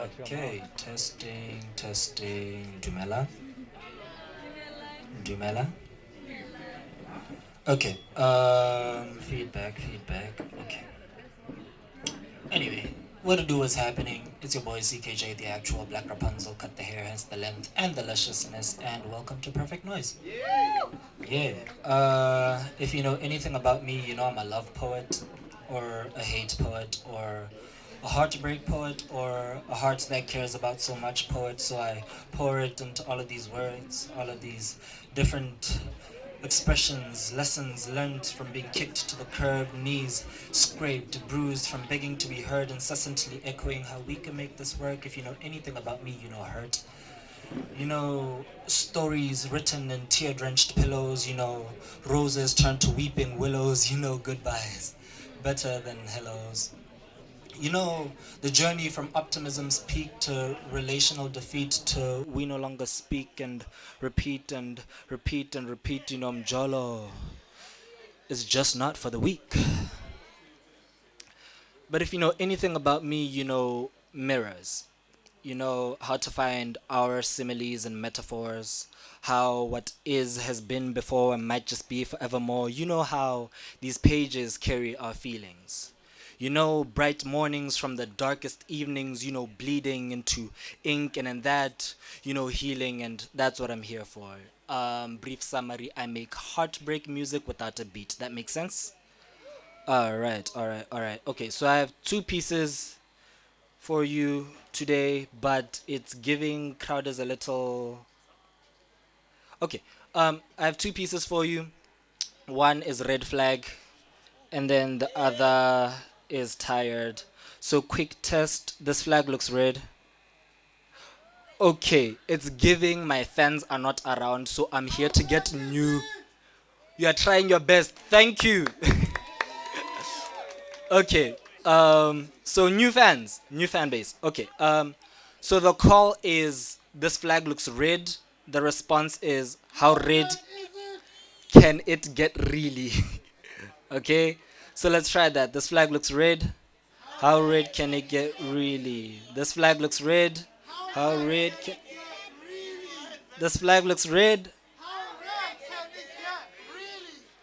Okay, testing, testing. Dumela, Dumela. Okay. Feedback, feedback. Okay. Anyway, what to do is happening? It's your boy CKJ, the actual Black Rapunzel. Cut the hair, hence the length and the lusciousness. And welcome to Perfect Noise. Yeah. If you know anything about me, you know I'm a love poet, or a hate poet, or a heartbreak poet, or a heart that cares about so much poet. So I pour it into all of these words, all of these different expressions, lessons learned from being kicked to the curb, knees scraped, bruised from begging to be heard, incessantly echoing how we can make this work. If you know anything about me, you know hurt. You know, stories written in tear drenched pillows, you know, roses turned to weeping willows, you know, goodbyes better than hellos. You know, the journey from optimism's peak to relational defeat to we no longer speak and repeat and repeat and repeat, you know, Mjolo is just not for the weak. But if you know anything about me, you know mirrors. You know how to find our similes and metaphors, how what is has been before and might just be forevermore. You know how these pages carry our feelings. You know, bright mornings from the darkest evenings, you know, bleeding into ink, and in that, you know, healing, and that's what I'm here for. Brief summary: I make heartbreak music without a beat. That makes sense? Alright, alright, alright. Okay, so I have two pieces for you today, but it's giving crowders a little. Okay, I have two pieces for you. One is red flag, and then the other is tired. So quick test. This flag looks red. Okay, it's giving my fans are not around, so I'm here to get new. You are trying your best. Thank you. Okay. So new fans, new fan base. Okay. So the call is this flag looks red. The response is how red can it get really? Okay. So let's try that. This flag looks red. How red can it get really? This flag looks red. How red can this flag looks red?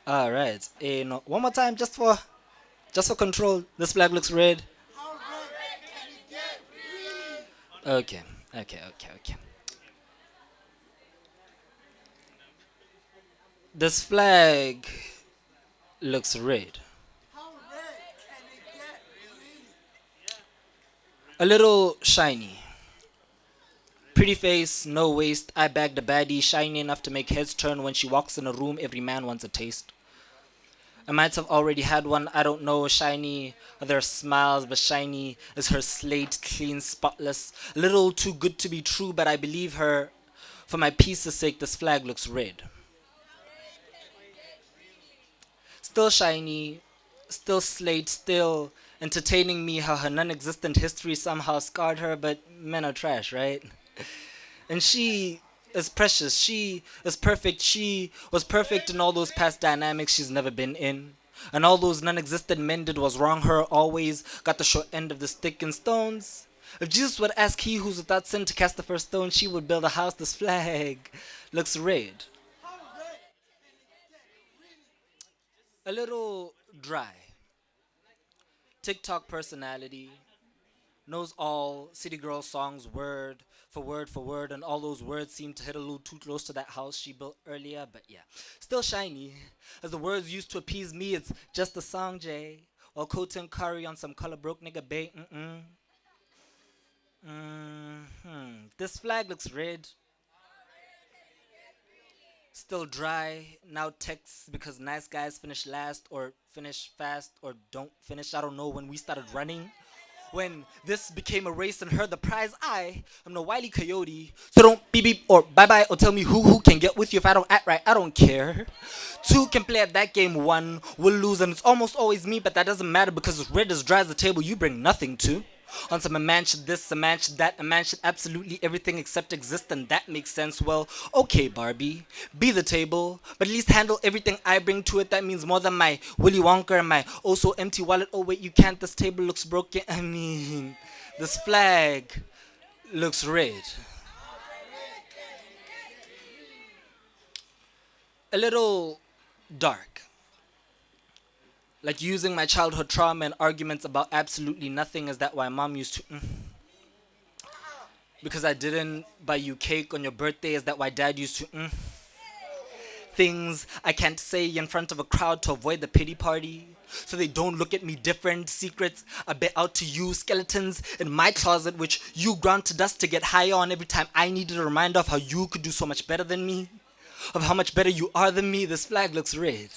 All right. No, one more time, just for control. This flag looks red. Okay. Okay. Okay. Okay. This flag looks red. A little shiny. Pretty face, no waist, I bagged a baddie, shiny enough to make heads turn when she walks in a room, every man wants a taste. I might have already had one, I don't know, shiny are their smiles, but shiny is her slate, clean, spotless. A little too good to be true, but I believe her. For my peace's sake, this flag looks red. Still shiny, still slate, still entertaining me how her non-existent history somehow scarred her, but men are trash, right? And she is precious. She is perfect. She was perfect in all those past dynamics she's never been in. And all those non-existent men did was wrong her, always got the short end of the stick and stones. If Jesus would ask he who's without sin to cast the first stone, she would build a house. This flag looks red. A little dry. TikTok personality. Knows all City Girl songs word for word, and all those words seem to hit a little too close to that house she built earlier, but yeah. Still shiny. As the words used to appease me, it's just a song, Jay. Or coating curry on some color broke nigga bait. This flag looks red. Still dry. Now texts because nice guys finish last, or finish fast, or don't finish. I don't know when we started running. When this became a race and her the prize, I am no wily coyote. So don't beep beep or bye bye or tell me who can get with you if I don't act right. I don't care. Two can play at that game, one will lose, and it's almost always me, but that doesn't matter because as red as dry as the table you bring nothing to. On some a man should this, a man should that, a man should absolutely everything except exist, and that makes sense. Well, okay, Barbie, be the table, but at least handle everything I bring to it. That means more than my Willy Wonka and my oh so empty wallet. Oh wait, you can't. This table looks broken. I mean, this flag looks red. A little dark. Like using my childhood trauma and arguments about absolutely nothing. Is that why mom used to... Because I didn't buy you cake on your birthday. Is that why dad used to... Things I can't say in front of a crowd to avoid the pity party. So they don't look at me different. Secrets I bet out to you. Skeletons in my closet which you ground to dust to get high on every time I needed a reminder of how you could do so much better than me. Of how much better you are than me. This flag looks red.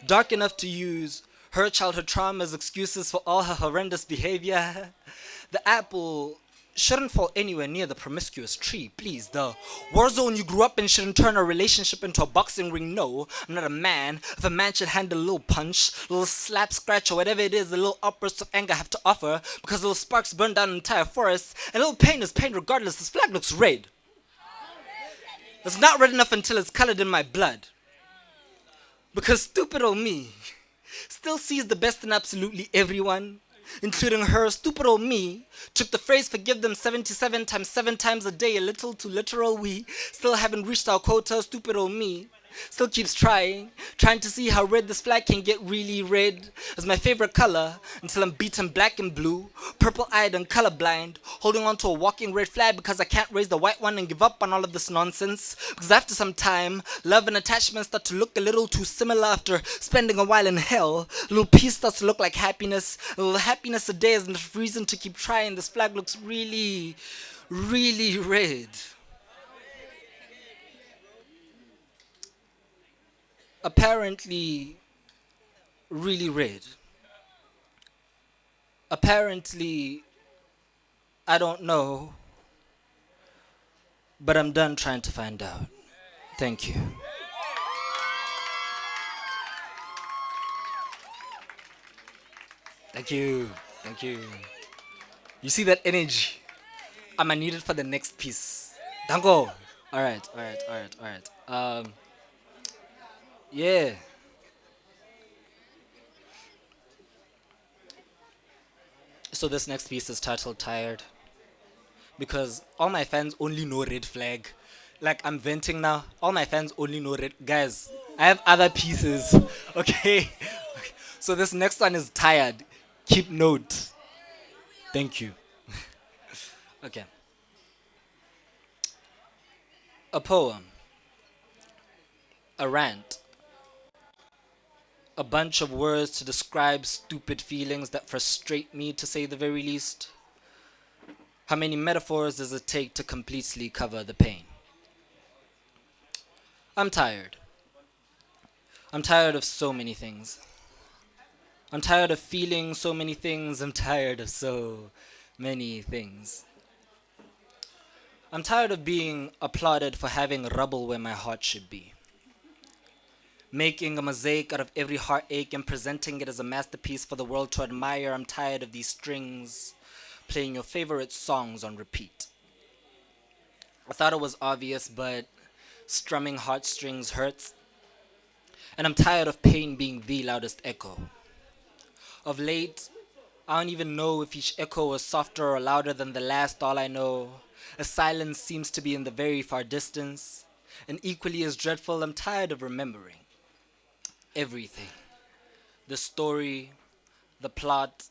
Dark enough to use her childhood trauma as excuses for all her horrendous behavior. The apple shouldn't fall anywhere near the promiscuous tree, please. The war zone you grew up in shouldn't turn a relationship into a boxing ring. No, I'm not a man. If a man should handle a little punch, a little slap, scratch, or whatever it is, a little outburst of anger I have to offer, because little sparks burn down an entire forest, and little pain is pain regardless. This flag looks red. It's not red enough until it's colored in my blood. Because stupid old me still sees the best in absolutely everyone, including her. Stupid old me took the phrase forgive them 77 times 7 times a day a little too literal. We still haven't reached our quota. Stupid old me still keeps trying to see how red this flag can get really red. As my favorite color until I'm beaten black and blue, purple-eyed and colorblind, holding on to a walking red flag because I can't raise the white one and give up on all of this nonsense. Because after some time, love and attachment start to look a little too similar. After spending a while in hell, a little peace starts to look like happiness. A little happiness a day is enough reason to keep trying. This flag looks really, really red. Apparently really red. Apparently, I don't know, but I'm done trying to find out. Thank you. Thank you. Thank you. You see that energy? I'ma need it for the next piece. Dango. Alright. Yeah. So this next piece is titled Tired. Because all my fans only know red flag. Like, I'm venting now. All my fans only know red. Guys, I have other pieces. Okay? So this next one is Tired. Keep note. Thank you. Okay. A poem. A rant. A bunch of words to describe stupid feelings that frustrate me, to say the very least. How many metaphors does it take to completely cover the pain? I'm tired. I'm tired of so many things. I'm tired of feeling so many things. I'm tired of so many things. I'm tired of being applauded for having rubble where my heart should be. Making a mosaic out of every heartache and presenting it as a masterpiece for the world to admire. I'm tired of these strings playing your favorite songs on repeat. I thought it was obvious, but strumming heartstrings hurts. And I'm tired of pain being the loudest echo. Of late, I don't even know if each echo was softer or louder than the last. All I know, a silence seems to be in the very far distance. And equally as dreadful, I'm tired of remembering everything. The story, the plot,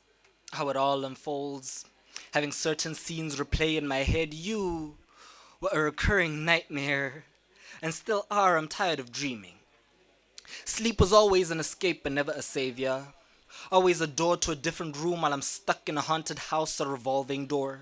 how it all unfolds. Having certain scenes replay in my head. You were a recurring nightmare. And still are. I'm tired of dreaming. Sleep was always an escape and never a savior. Always a door to a different room while I'm stuck in a haunted house, a revolving door.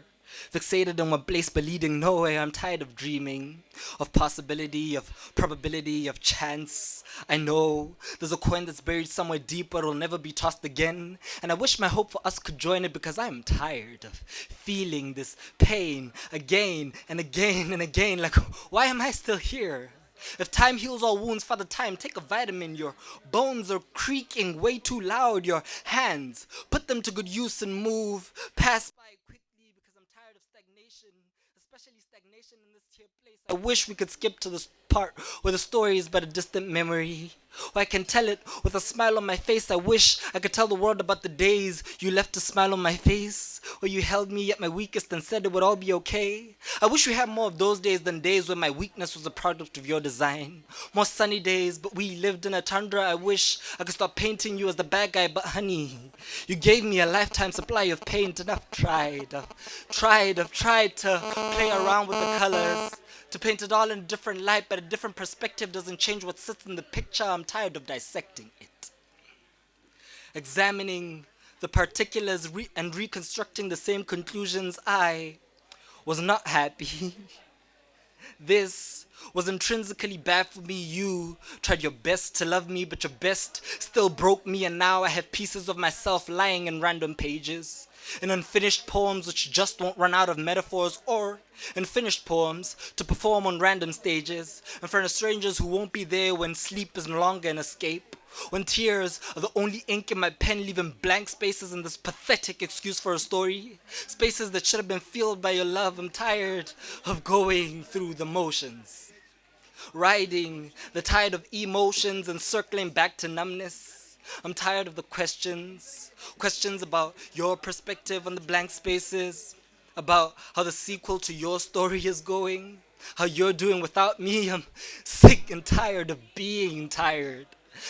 Fixated in one place but leading nowhere. I'm tired of dreaming, of possibility, of probability, of chance. I know there's a coin that's buried somewhere deep where it'll never be tossed again. And I wish my hope for us could join it, because I'm tired of feeling this pain again and again and again. Like, why am I still here? If time heals all wounds, Father Time, take a vitamin. Your bones are creaking way too loud. Your hands, put them to good use and move. Pass by quickly, because I'm tired of stagnation. Especially stagnation in this I wish we could skip to the part where the story is but a distant memory. Or I can tell it with a smile on my face. I wish I could tell the world about the days you left a smile on my face. Or you held me at my weakest and said it would all be okay. I wish we had more of those days than days when my weakness was a product of your design. More sunny days, but we lived in a tundra. I wish I could stop painting you as the bad guy, but honey, you gave me a lifetime supply of paint, and I've tried to play around with the colors, to paint it all in a different light, but a different perspective doesn't change what sits in the picture. I'm tired of dissecting it, examining the particulars and reconstructing the same conclusions. I was not happy. This was intrinsically bad for me. You tried your best to love me, but your best still broke me, and now I have pieces of myself lying in random pages, in unfinished poems which just won't run out of metaphors, or in finished poems to perform on random stages, in front of strangers who won't be there when sleep is no longer an escape, when tears are the only ink in my pen, leaving blank spaces in this pathetic excuse for a story, spaces that should have been filled by your love. I'm tired of going through the motions, riding the tide of emotions and circling back to numbness. I'm tired of the questions about your perspective on the blank spaces, about how the sequel to your story is going, how you're doing without me. I'm sick and tired of being tired.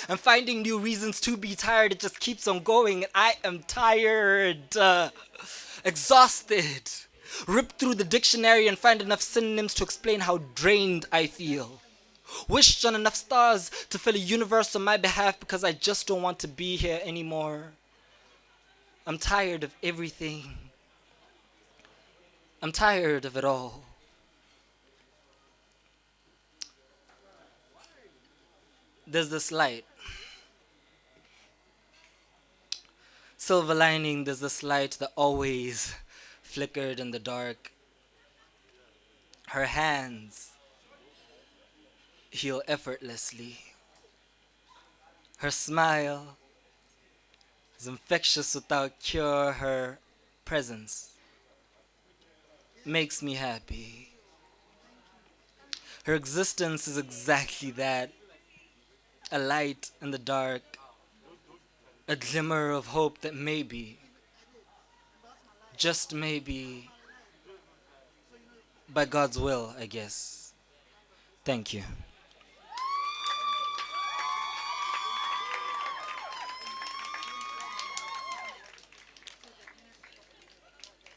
I'm finding new reasons to be tired. It just keeps on going, and I am tired, exhausted. Rip through the dictionary and find enough synonyms to explain how drained I feel. Wished on enough stars to fill a universe on my behalf because I just don't want to be here anymore. I'm tired of everything. I'm tired of it all. There's this light. Silver lining, there's this light that always flickered in the dark. Her hands heal effortlessly. Her smile is infectious without cure. Her presence makes me happy. Her existence is exactly that, a light in the dark, a glimmer of hope that maybe, just maybe, by God's will, I guess. Thank you.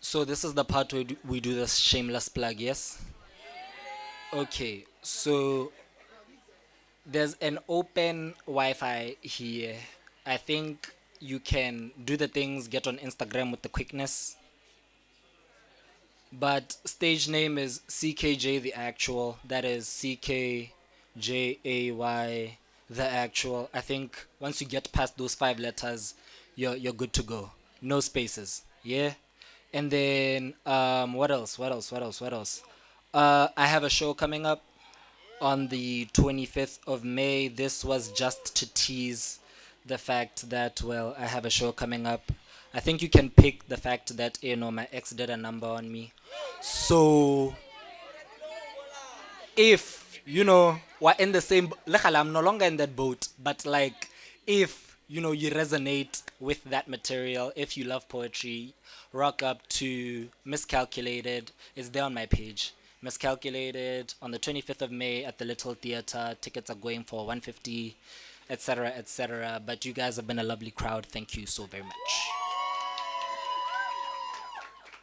So this is the part where we do this shameless plug, yes? Okay, so there's an open Wi-Fi here. I think you can do the things, get on Instagram with the quickness. But stage name is CKJ the Actual. That is CKJAY the Actual. I think once you get past those 5 letters, you're good to go. No spaces. Yeah. And then what else? I have a show coming up on the 25th of May. This was just to tease the fact that, well, I have a show coming up. I think you can pick the fact that, my ex did a number on me. So, if, we're in the same, I'm no longer in that boat, but like, if, you resonate with that material, if you love poetry, rock up to Miscalculated. It's there on my page. Miscalculated on the 25th of May at the Little Theater. Tickets are going for 150, etc., etc. But you guys have been a lovely crowd. Thank you so very much.